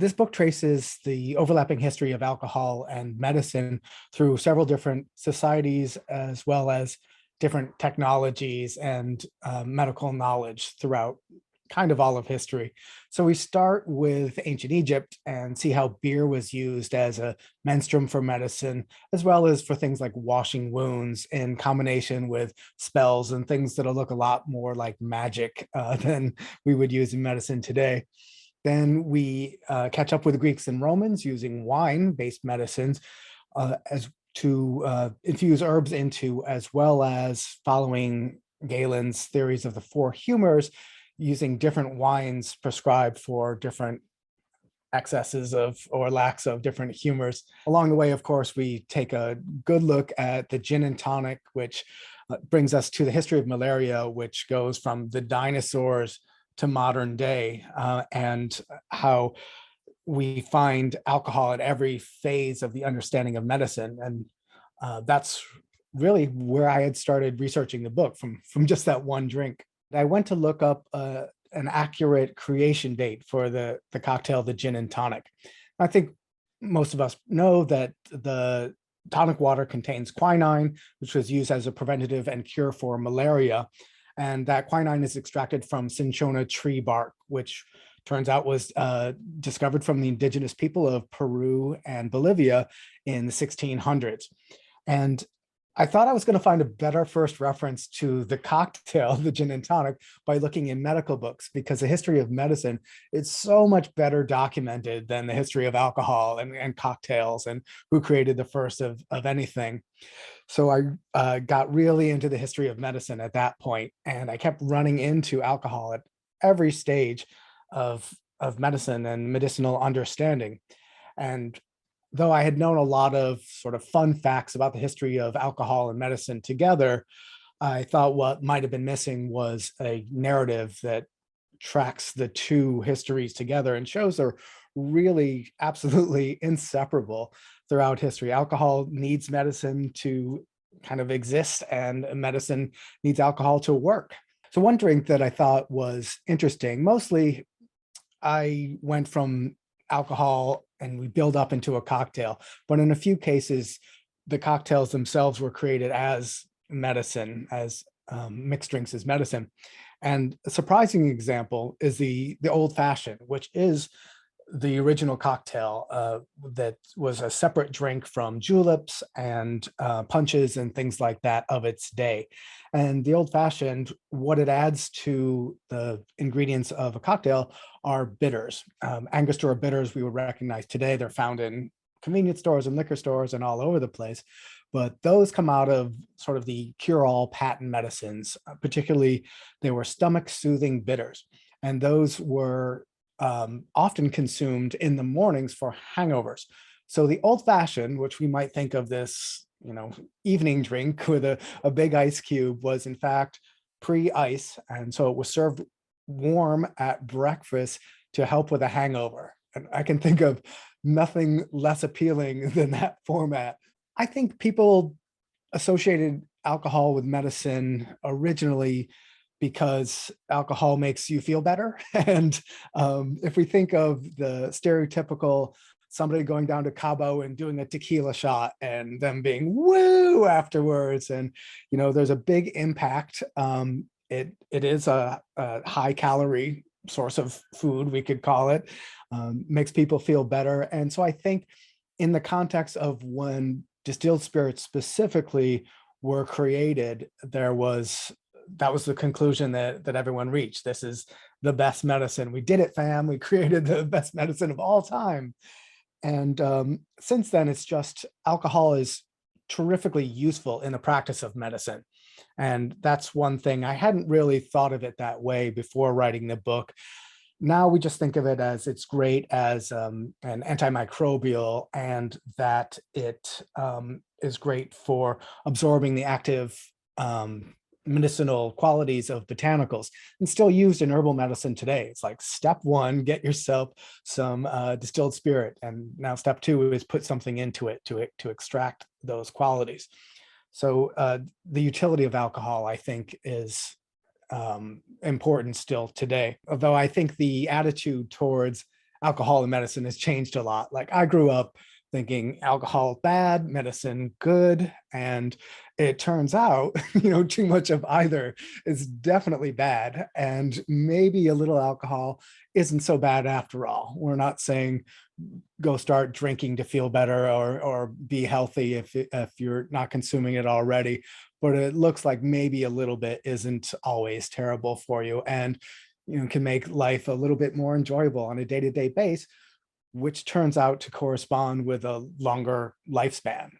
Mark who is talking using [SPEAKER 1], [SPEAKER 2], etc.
[SPEAKER 1] This book traces the overlapping history of alcohol and medicine through several different societies, as well as different technologies and medical knowledge throughout kind of all of history. So we start with ancient Egypt and see how beer was used as a menstruum for medicine, as well as for things like washing wounds in combination with spells and things that'll look a lot more like magic than we would use in medicine today. Then we catch up with the Greeks and Romans using wine-based medicines as to infuse herbs into, as well as following Galen's theories of the four humors, using different wines prescribed for different excesses of or lacks of different humors. Along the way, of course, we take a good look at the gin and tonic, which brings us to the history of malaria, which goes from the dinosaurs to modern day, and how we find alcohol at every phase of the understanding of medicine. And that's really where I had started researching the book, from just that one drink. I went to look up an accurate creation date for the cocktail, the gin and tonic. I think most of us know that the tonic water contains quinine, which was used as a preventative and cure for malaria. And that quinine is extracted from cinchona tree bark, which turns out was discovered from the indigenous people of Peru and Bolivia in the 1600s. And I thought I was going to find a better first reference to the cocktail, the gin and tonic, by looking in medical books, because the history of medicine is so much better documented than the history of alcohol and cocktails and who created the first of anything. So I got really into the history of medicine at that point, and I kept running into alcohol at every stage of medicine and medicinal understanding. And though I had known a lot of sort of fun facts about the history of alcohol and medicine together, I thought what might have been missing was a narrative that tracks the two histories together and shows they're really absolutely inseparable throughout history. Alcohol needs medicine to kind of exist, and medicine needs alcohol to work. So one drink that I thought was interesting, mostly I went from alcohol and we build up into a cocktail, but in a few cases, the cocktails themselves were created as medicine, as mixed drinks as medicine. And a surprising example is the old fashioned, which is the original cocktail that was a separate drink from juleps and punches and things like that of its day. And the old fashioned, what it adds to the ingredients of a cocktail are bitters. Angostura bitters we would recognize today. They're found in convenience stores and liquor stores and all over the place. But those come out of sort of the cure-all patent medicines. Particularly, they were stomach-soothing bitters. And those were often consumed in the mornings for hangovers. So the old fashioned, which we might think of this, evening drink with a big ice cube, was in fact pre-ice. And so it was served warm at breakfast to help with a hangover. And I can think of nothing less appealing than that format. I think people associated alcohol with medicine originally because alcohol makes you feel better. And if we think of the stereotypical somebody going down to Cabo and doing a tequila shot and them being woo afterwards, and there's a big impact. It is a high calorie source of food, we could call it, makes people feel better. And so I think in the context of when distilled spirits specifically were created, that was the conclusion that everyone reached. This is the best medicine. We did it, fam. We created the best medicine of all time. And since then, it's just alcohol is terrifically useful in the practice of medicine. And that's one thing. I hadn't really thought of it that way before writing the book. Now we just think of it as it's great as an antimicrobial, and that it is great for absorbing the active medicinal qualities of botanicals, and still used in herbal medicine today. It's like step one, get yourself some distilled spirit. And now step two is put something into it to extract those qualities. So the utility of alcohol, I think, is important still today. Although I think the attitude towards alcohol and medicine has changed a lot. Like I grew up thinking alcohol bad, medicine good, and it turns out, too much of either is definitely bad, and maybe a little alcohol isn't so bad after all. We're not saying go start drinking to feel better or be healthy if you're not consuming it already, but it looks like maybe a little bit isn't always terrible for you, and can make life a little bit more enjoyable on a day-to-day basis, which turns out to correspond with a longer lifespan.